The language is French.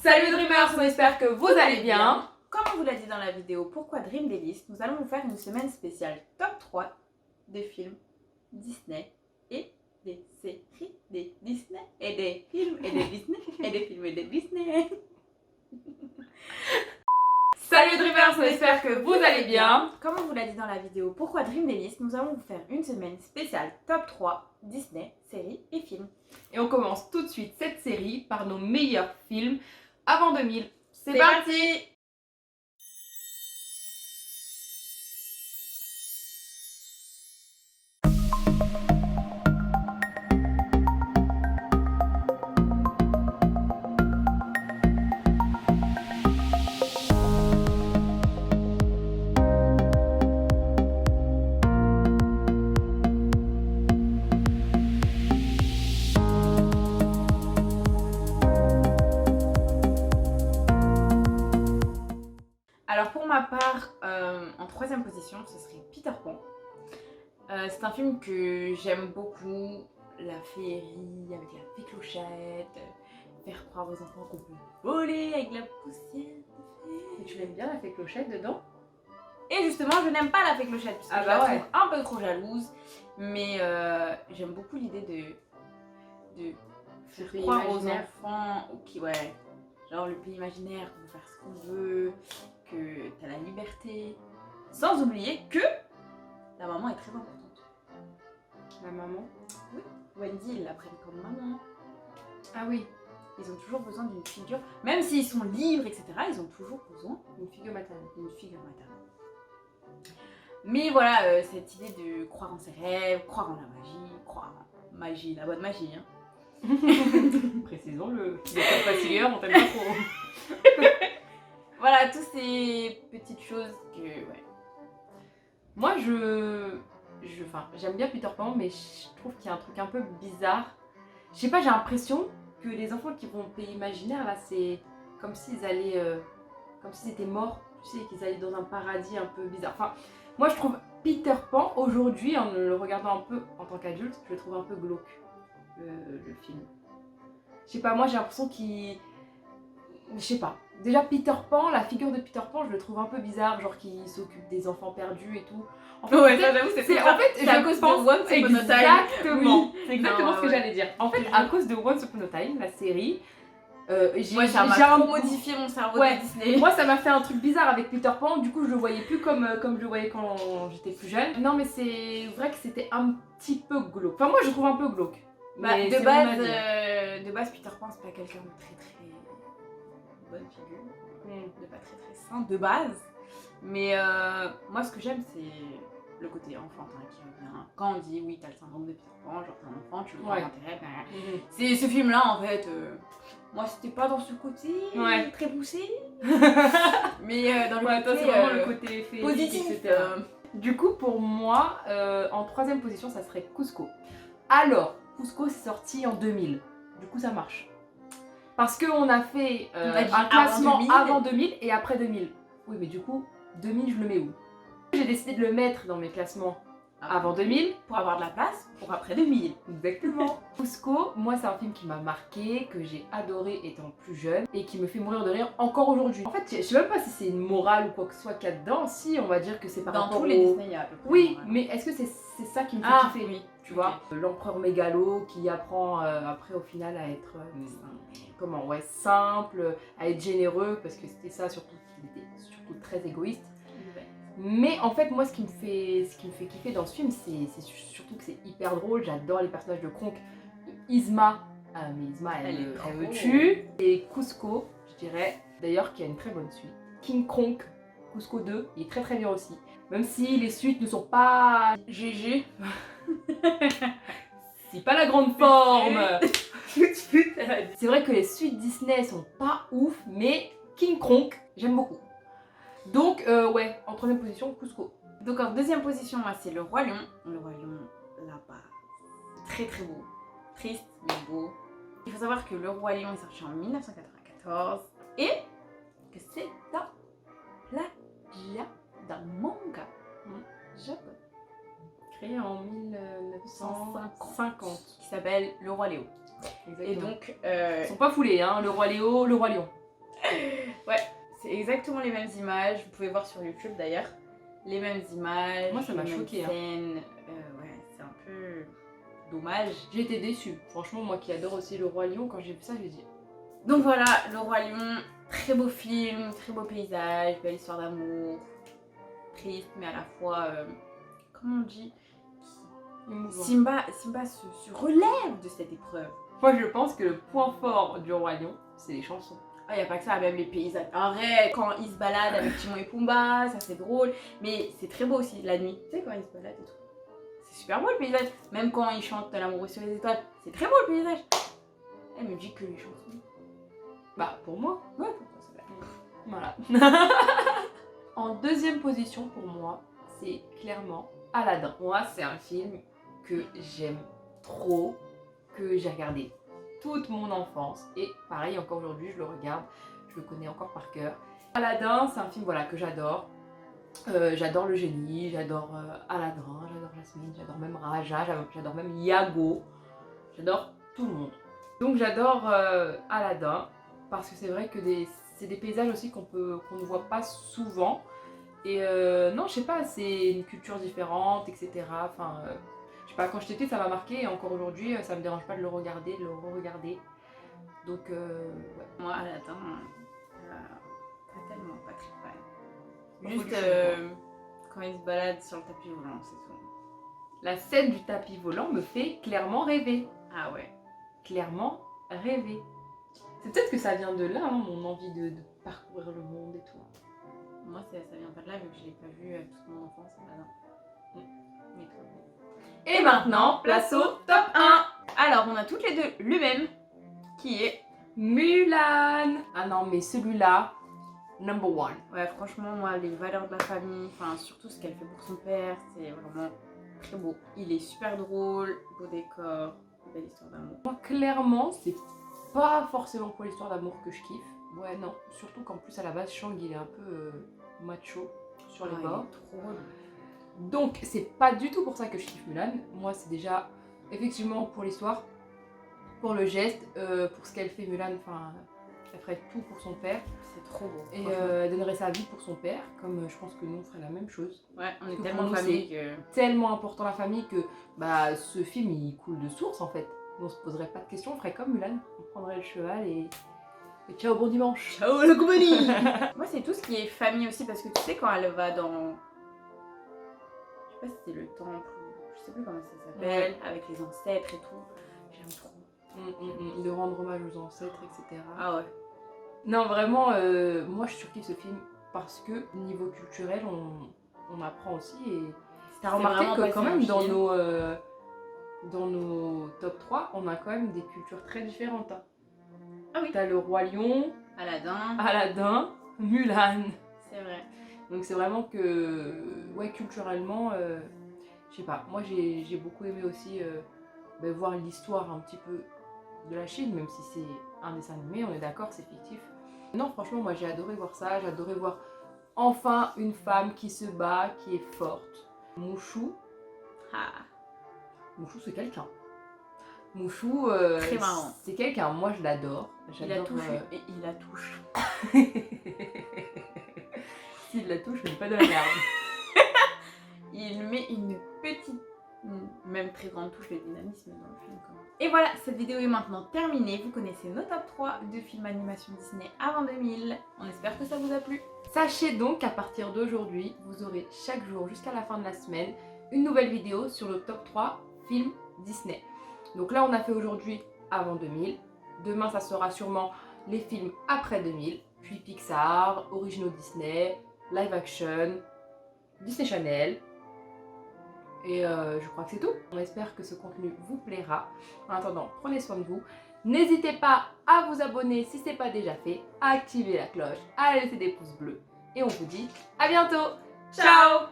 Salut Dreamers, on espère que vous allez bien. Comme on vous l'a dit dans la vidéo Pourquoi Dream des listes, nous allons vous faire une semaine spéciale top 3 des films Disney et des séries des Disney et des films et des Disney et des films et des Disney. Salut Dreamers, on espère que vous allez bien. Comme on vous l'a dit dans la vidéo Pourquoi Dream des listes, nous allons vous faire une semaine spéciale top 3 Disney, séries et films. Et on commence tout de suite cette série par nos meilleurs films avant 2000. C'est parti. Alors pour ma part, en troisième position, ce serait Peter Pan. C'est un film que j'aime beaucoup, la féerie avec la fée clochette, faire croire aux enfants qu'on peut voler avec la poussière de fée. Et tu l'aimes bien la fée clochette dedans? Et justement, je n'aime pas la fée clochette parce que Ah je bah la ouais. trouve un peu trop jalouse, mais j'aime beaucoup l'idée de faire pays croire aux imaginaire. enfants, ok, ouais, genre le pays imaginaire, qu'on peut faire ce qu'on veut, que t'as la liberté, sans oublier que la maman est très importante. La maman. Oui, Wendy, ils la prennent comme maman. Ah oui, Ils ont toujours besoin d'une figure, même s'ils sont libres, etc., ils ont toujours besoin une figure maternelle. d'une figure maternelle. Mais voilà, cette idée de croire en ses rêves, croire en la magie, la bonne magie, hein. Précisons-le. Il n'y a pas de facilière, on t'aime pas trop. Voilà, toutes ces petites choses que, ouais. Moi, j'aime bien Peter Pan, mais je trouve qu'il y a un truc un peu bizarre. Je sais pas, j'ai l'impression que les enfants qui vont au pays imaginaire, là, c'est comme s'ils allaient, comme s'ils étaient morts, tu sais, qu'ils allaient dans un paradis un peu bizarre. Enfin, moi, je trouve Peter Pan, aujourd'hui, en le regardant un peu en tant qu'adulte, je le trouve un peu glauque, le film. Je sais pas, moi, j'ai l'impression qu'il... Je sais pas. Déjà, Peter Pan, la figure de Peter Pan, je le trouve un peu bizarre, genre qu'il s'occupe des enfants perdus et tout. En fait, Ouais, ça, j'avoue, c'est en fait, c'est à cause de Once Upon a Time. exactement, c'est exactement Non, ce que ouais. j'allais dire. En fait, à cause de Once Upon a Time, la série, Moi, ça m'a trop modifié mon cerveau Ouais. de Disney. Moi, ça m'a fait un truc bizarre avec Peter Pan. Du coup, je le voyais plus comme je le voyais quand j'étais plus jeune. Non, mais c'est vrai que c'était un petit peu glauque. Enfin, moi, je trouve un peu glauque. Bah, Mais de c'est mon avis. de base, Peter Pan, c'est pas quelqu'un de très bonne figure, de pas très sain de base. Mais moi, ce que j'aime, c'est le côté enfantin qui revient. Quand on dit oui, t'as le syndrome de Peter Pan, genre t'es un enfant, tu veux voir Ouais. l'intérêt. C'est ce film-là, en fait. Moi, c'était pas dans ce côté très poussé, mais dans le Ouais, toi, côté c'est vraiment le côté féerique, positif. etc. Du coup, pour moi, en troisième position, ça serait Cusco. Alors, Cusco, c'est sorti en 2000. Du coup, ça marche. Parce qu'on a fait On a dit un classement avant 2000. avant 2000 et après 2000. Oui, mais du coup, 2000, je le mets où? J'ai décidé de le mettre dans mes classements avant 2000. Pour avoir de la place pour après 2000. Exactement. Cusco, moi, c'est un film qui m'a marqué, que j'ai adoré étant plus jeune et qui me fait mourir de rire encore aujourd'hui. En fait, je sais même pas si c'est une morale ou quoi que ce soit qu'il y a dedans. Si, on va dire que c'est par Dans rapport tous les au... Disney, il y a à peu près. Oui, mais est-ce que c'est ça qui me fait kiffer, oui. tu vois? L'empereur mégalo qui apprend après au final à être comment, ouais, simple, à être généreux, parce que c'était ça surtout, qu'il était surtout très égoïste. Mais en fait, moi, ce qui me fait kiffer dans ce film, c'est surtout que c'est hyper drôle. J'adore les personnages de Kronk, de Yzma. Mais Yzma, elle me tue. Et Cusco, je dirais, d'ailleurs, qui a une très bonne suite. King Kronk, Cusco 2, il est très très bien aussi. Même si les suites ne sont pas GG. C'est pas la grande forme. C'est vrai que les suites Disney sont pas ouf, mais King Kronk, j'aime beaucoup. Donc, ouais, en troisième position, Cusco. Donc en deuxième position, moi, c'est Le Roi Lion. Le Roi Lion, là-bas, très très beau. Triste, mais beau. Il faut savoir que Le Roi Lion est sorti en 1994 et que c'est un plagiat d'un manga japonais Créé en 1950. qui s'appelle Le Roi Léo. Exactement. Et donc, Ils sont pas foulés, hein, le roi Léo, le roi lion. Ouais, c'est exactement les mêmes images. Vous pouvez voir sur YouTube d'ailleurs. Les mêmes images. Moi, ça m'a les mêmes choquée, hein. scènes. Ouais, c'est un peu dommage. J'ai été déçue. Franchement, moi qui adore aussi Le Roi Lion, quand j'ai vu ça, j'ai dit Donc voilà, Le Roi Lion, très beau film, très beau paysage, belle histoire d'amour, triste mais à la fois, comment on dit, émouvant. Simba se relève de cette épreuve. Moi, je pense que le point fort du Roi Lion, c'est les chansons. Ah, y a pas que ça, même les paysages. Arrête, quand ils se baladent avec Timon et Pumba, ça c'est drôle, mais c'est très beau aussi la nuit. Tu sais, quand ils se baladent et tout. C'est super beau le paysage. Même quand ils chantent L'amour sur les étoiles, c'est très beau le paysage. Elle me dit que les chansons. Bah, pour moi. Ouais, pourquoi c'est bien. Voilà. En deuxième position pour moi, c'est clairement Aladdin. Moi, c'est un film que j'aime trop, que j'ai regardé toute mon enfance et pareil encore aujourd'hui, je le regarde, je le connais encore par cœur. Aladdin, c'est un film voilà que j'adore. J'adore le génie, j'adore Aladdin, j'adore Jasmine, j'adore même Raja, j'adore même Iago, j'adore tout le monde. Donc j'adore Aladdin parce que c'est vrai que c'est des paysages aussi qu'on ne voit pas souvent. Et non, je sais pas, c'est une culture différente, etc. Enfin, je sais pas, quand j'étais petite, ça m'a marqué et encore aujourd'hui, ça me dérange pas de le regarder, de le re-regarder. Donc, ouais. Moi, Aladdin, pas tellement, pas très fan. Pas Juste folichon, quand ils se baladent sur le tapis volant, c'est tout. La scène du tapis volant me fait clairement rêver. Ah ouais. Clairement rêver. C'est peut-être que ça vient de là, hein, mon envie de parcourir le monde et tout. Moi, ça vient pas de là, vu que je l'ai pas vu toute mon enfance, Aladdin. Mais très bon. Et maintenant, place au top 1. Alors, on a toutes les deux le même, qui est... Mulan. Ah non, mais celui-là, number one. Ouais, franchement, moi, les valeurs de la famille, enfin, surtout ce qu'elle fait pour son père, c'est vraiment très beau. Il est super drôle, beau décor, belle histoire d'amour. Moi, clairement, c'est pas forcément pour l'histoire d'amour que je kiffe. Ouais, non. Surtout qu'en plus, à la base, Shang, il est un peu macho sur les bords. Trop relou. Donc, c'est pas du tout pour ça que je kiffe Mulan. Moi, c'est déjà, effectivement, pour l'histoire, pour le geste, pour ce qu'elle fait, Mulan, enfin, elle ferait tout pour son père. C'est trop beau. Et elle donnerait sa vie pour son père, comme je pense que nous, on ferait la même chose. Ouais, on est Pour tellement nous, famille que... Tellement important la famille que bah, ce film, il coule de source, en fait. On se poserait pas de questions, on ferait comme Mulan. On prendrait le cheval et ciao, bon dimanche. Ciao la compagnie. Moi, c'est tout ce qui est famille aussi, parce que tu sais, quand elle va dans... Je sais pas si c'est le temple, ou je sais plus comment ça s'appelle, avec les ancêtres et tout. J'aime trop. De rendre hommage aux ancêtres, etc. Ah ouais. Non, vraiment, moi je surkiffe ce film parce que niveau culturel, on apprend aussi. Et t'as remarqué que quand même dans nos top 3, on a quand même des cultures très différentes. Hein. Ah oui. T'as le Roi Lion, Aladdin. Aladdin, Mulan. C'est vrai. Donc c'est vraiment que, ouais, culturellement, je sais pas, moi j'ai beaucoup aimé aussi voir l'histoire un petit peu de la Chine, même si c'est un dessin animé, on est d'accord, c'est fictif. Non, franchement, moi j'ai adoré voir ça, j'ai adoré voir enfin une femme qui se bat, qui est forte. Mouchou, Ah. Mouchou c'est quelqu'un. Mouchou, Très marrant. c'est quelqu'un, moi je l'adore. Il la touche et il la touche. S'il la touche, mais pas de la merde. Il met une petite, même très grande touche de dynamisme dans le film. Quand même. Et voilà, cette vidéo est maintenant terminée. Vous connaissez nos top 3 de films animation Disney avant 2000. On espère que ça vous a plu. Sachez donc qu'à partir d'aujourd'hui, vous aurez chaque jour jusqu'à la fin de la semaine une nouvelle vidéo sur le top 3 films Disney. Donc là, on a fait aujourd'hui avant 2000. Demain, ça sera sûrement les films après 2000. Puis Pixar, originaux Disney, live action, Disney Channel. Et je crois que c'est tout. On espère que ce contenu vous plaira. En attendant, prenez soin de vous. N'hésitez pas à vous abonner si ce n'est pas déjà fait, à activer la cloche, à laisser des pouces bleus. Et on vous dit à bientôt. Ciao!